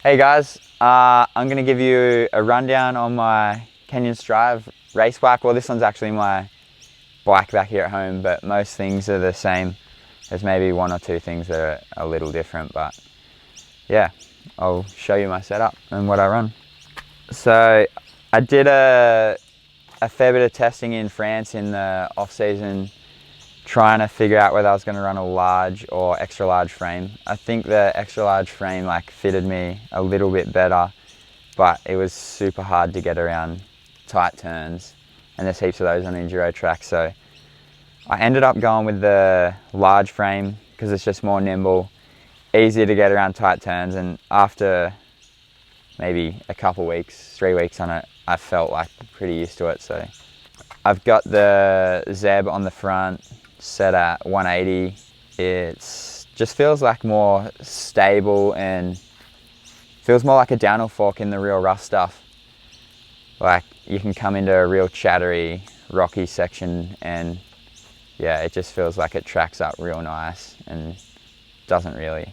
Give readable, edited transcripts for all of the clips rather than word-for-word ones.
Hey guys, I'm going to give you a rundown on my Canyon Strive race bike. Well, this one's actually my bike back here at home, but most things are the same. There's maybe one or two things that are a little different, but yeah, I'll show you my setup and what I run. So I did a fair bit of testing in France in the off season, trying to figure out whether I was going to run a large or extra large frame. I think the extra large frame fitted me a little bit better, but it was super hard to get around tight turns, and there's heaps of those on enduro tracks. So I ended up going with the large frame because it's just more nimble, easier to get around tight turns, and after maybe a couple weeks, 3 weeks on it, I felt pretty used to it. So I've got the Zeb on the front, set at 180. It just feels more stable and feels more like a downhill fork in the real rough stuff. You can come into a real chattery, rocky section and yeah, it just feels like it tracks up real nice and doesn't really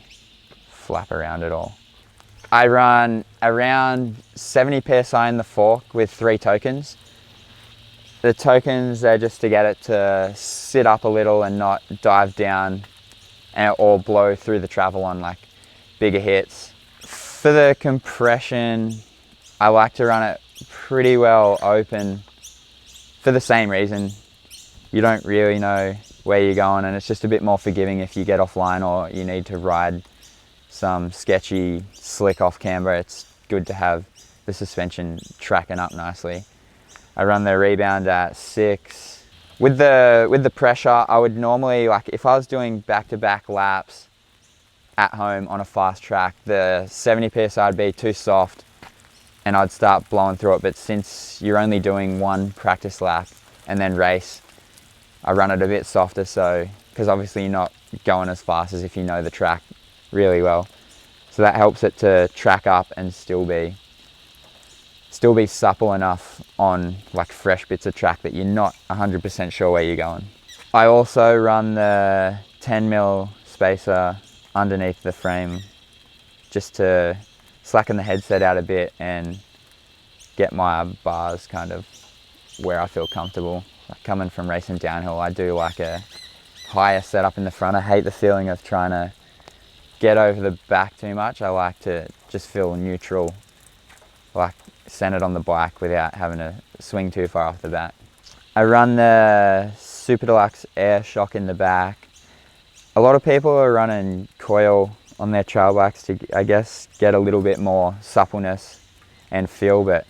flap around at all. I run around 70 PSI in the fork with 3 tokens. The tokens are just to get it to sit up a little and not dive down or blow through the travel on bigger hits. For the compression, I like to run it pretty well open for the same reason. You don't really know where you're going, and it's just a bit more forgiving if you get offline or you need to ride some sketchy slick off camber. It's good to have the suspension tracking up nicely. I run the rebound at 6. With the pressure, I would normally, if I was doing back-to-back laps at home on a fast track, the 70 PSI would be too soft and I'd start blowing through it. But since you're only doing one practice lap and then race, I run it a bit softer, so because obviously you're not going as fast as if you know the track really well. So that helps it to track up and still be supple enough on fresh bits of track that you're not 100% sure where you're going. I also run the 10mm spacer underneath the frame just to slacken the headset out a bit and get my bars kind of where I feel comfortable. Coming from racing downhill, I do like a higher setup in the front. I hate the feeling of trying to get over the back too much. I like to just feel neutral, centered on the bike without having to swing too far off the bat. I run the Super Deluxe Air Shock in the back. A lot of people are running coil on their trail bikes to, I guess, get a little bit more suppleness and feel, but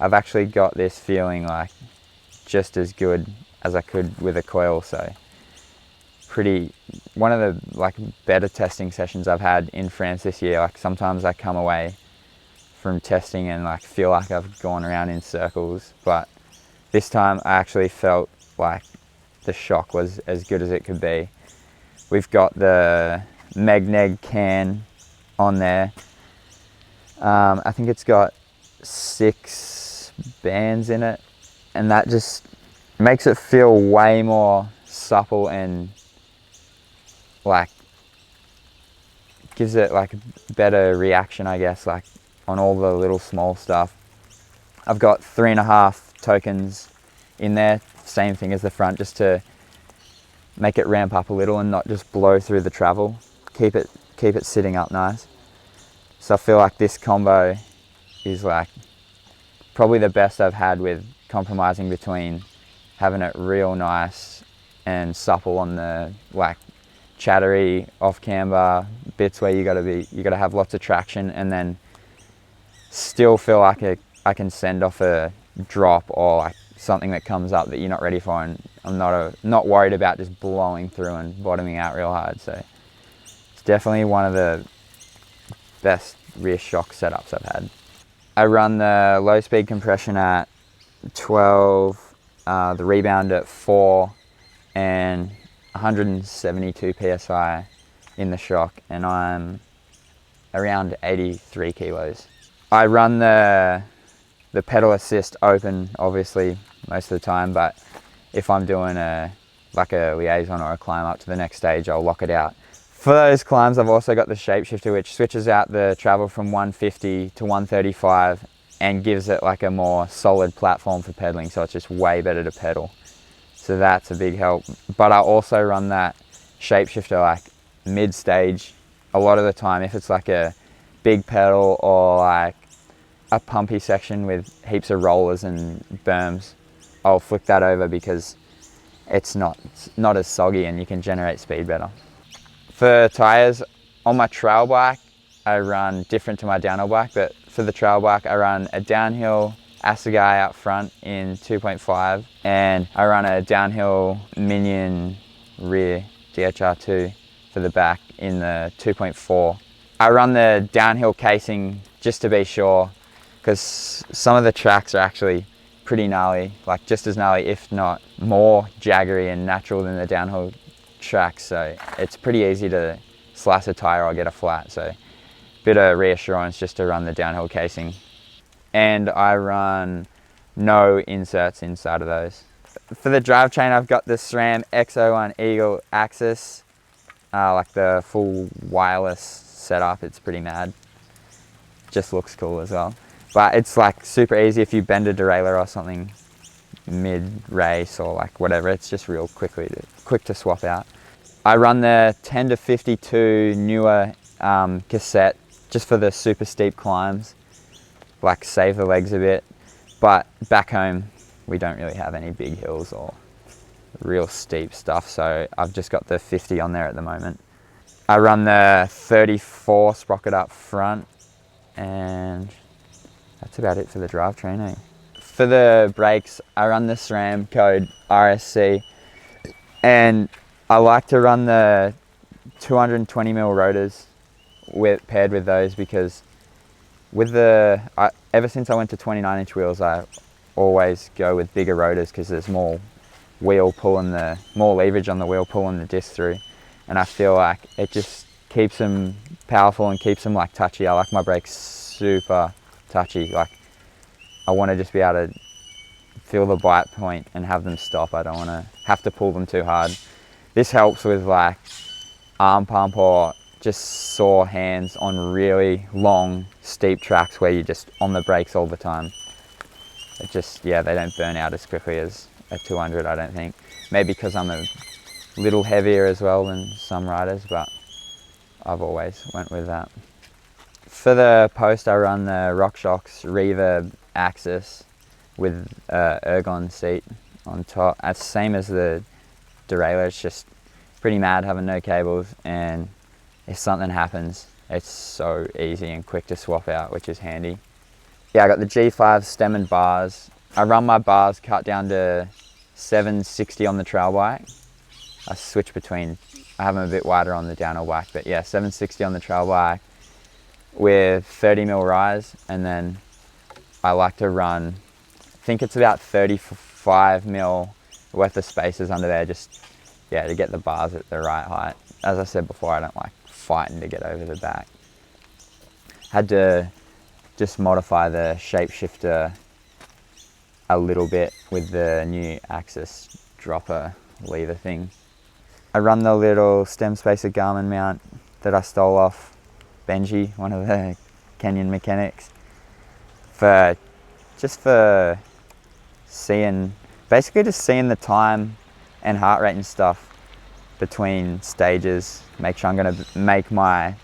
I've actually got this feeling just as good as I could with a coil. So one of the better testing sessions I've had in France this year. Sometimes I come away from testing and feel like I've gone around in circles, but this time I actually felt like the shock was as good as it could be. We've got the Megneg can on there. I think it's got 6 bands in it, and that just makes it feel way more supple and gives it a better reaction, I guess, on all the little small stuff. I've got 3.5 tokens in there, same thing as the front, just to make it ramp up a little and not just blow through the travel. Keep it sitting up nice. So I feel like this combo is probably the best I've had with compromising between having it real nice and supple on the chattery off camber bits where you gotta have lots of traction, and then still feel like I can send off a drop or something that comes up that you're not ready for, and I'm not worried about just blowing through and bottoming out real hard. So it's definitely one of the best rear shock setups I've had. I run the low speed compression at 12, the rebound at 4, and 172 PSI in the shock, and I'm around 83 kilos. I run the pedal assist open, obviously, most of the time, but if I'm doing a liaison or a climb up to the next stage, I'll lock it out For those climbs, I've also got the Shapeshifter, which switches out the travel from 150 to 135 and gives it like a more solid platform for pedaling, so it's just way better to pedal. So that's a big help. But I also run that Shapeshifter like mid-stage a lot of the time. If it's like a big pedal or like a pumpy section with heaps of rollers and berms, I'll flick that over because it's not as soggy and you can generate speed better. For tyres, on my trail bike, I run different to my downhill bike, but for the trail bike, I run a downhill Assegai out front in 2.5, and I run a downhill Minion rear DHR2 for the back in the 2.4. I run the downhill casing just to be sure, because some of the tracks are actually pretty gnarly, like just as gnarly, if not more jaggery and natural than the downhill tracks. So it's pretty easy to slice a tire or get a flat. So bit of reassurance just to run the downhill casing. And I run no inserts inside of those. For the drivetrain, I've got the SRAM X01 Eagle Axis, like the full wireless setup. It's pretty mad. Just looks cool as well. But it's like super easy if you bend a derailleur or something mid-race or like whatever. It's just real quick to swap out. I run the 10 to 52 newer cassette just for the super steep climbs, like save the legs a bit. But back home, we don't really have any big hills or real steep stuff, so I've just got the 50 on there at the moment. I run the 34 sprocket up front, and that's about it for the drivetrain, eh? For the brakes, I run the SRAM code RSC, and I like to run the 220mm rotors paired with those, because with ever since I went to 29-inch wheels, I always go with bigger rotors because there's more more leverage on the wheel pulling the disc through, and I feel like it just keeps them powerful and keeps them like touchy. I like my brakes super touchy. Like I want to just be able to feel the bite point and have them stop. I don't want to have to pull them too hard. This helps with like arm pump or just sore hands on really long steep tracks where you're just on the brakes all the time. It just, yeah, they don't burn out as quickly as a 200, I don't think. Maybe because I'm a little heavier as well than some riders, but I've always went with that. For the post, I run the RockShox Reverb Axis with ergon seat on top. It's the same as the derailleur. It's just pretty mad having no cables, and if something happens, it's so easy and quick to swap out, which is handy. Yeah, I got the G5 stem and bars. I run my bars cut down to 760 on the trail bike. I switch between, I have them a bit wider on the downhill bike, but yeah, 760 on the trail bike with 30mm rise, and then I like to run, I think it's about 35mm worth of spacers under there, just, yeah, to get the bars at the right height. As I said before, I don't like fighting to get over the back. Had to just modify the Shapeshifter a little bit with the new Axis dropper lever thing. I run the little stem spacer Garmin mount that I stole off Benji, one of the Kenyan mechanics, just for seeing, basically just seeing the time and heart rate and stuff between stages, make sure I'm going to make my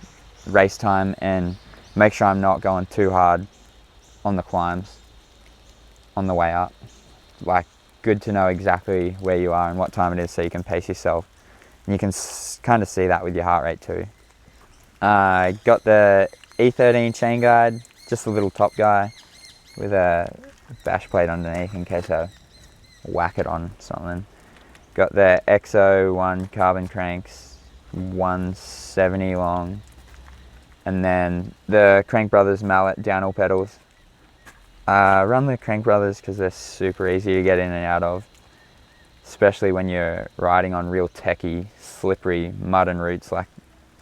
race time and make sure I'm not going too hard on the climbs on the way up. Like, good to know exactly where you are and what time it is so you can pace yourself. And you can kind of see that with your heart rate too. I got the E13 chain guide, just a little top guy with a bash plate underneath in case I whack it on something. Got the XO1 carbon cranks, 170 long, and then the Crank Brothers mallet downhill pedals. Run the Crank Brothers because they're super easy to get in and out of, especially when you're riding on real techy, slippery mud and roots like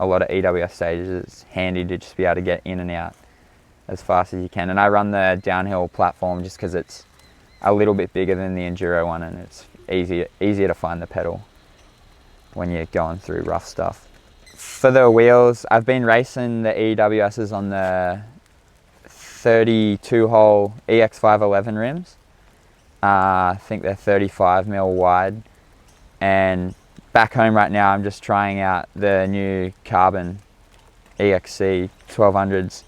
a lot of EWS stages. It's handy to just be able to get in and out as fast as you can. And I run the downhill platform just because it's a little bit bigger than the Enduro one, and it's easier to find the pedal when you're going through rough stuff. For the wheels, I've been racing the EWSs on the 32 hole EX511 rims. I think they're 35mm wide, and back home right now I'm just trying out the new carbon EXC 1200s.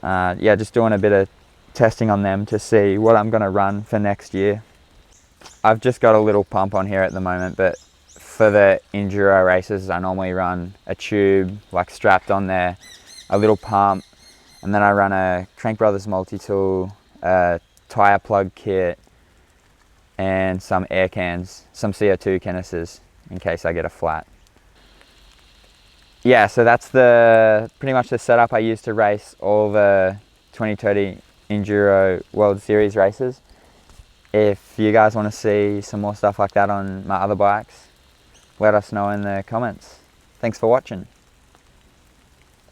Yeah, just doing a bit of testing on them to see what I'm going to run for next year. I've just got a little pump on here at the moment, but for the enduro races I normally run a tube like strapped on there, a little pump, and then I run a Crank Brothers multi-tool, a tyre plug kit, and some air cans, some CO2 canisters in case I get a flat. Yeah, so that's pretty much the setup I use to race all the 2020 Enduro World Series races. If you guys want to see some more stuff like that on my other bikes, let us know in the comments. Thanks for watching.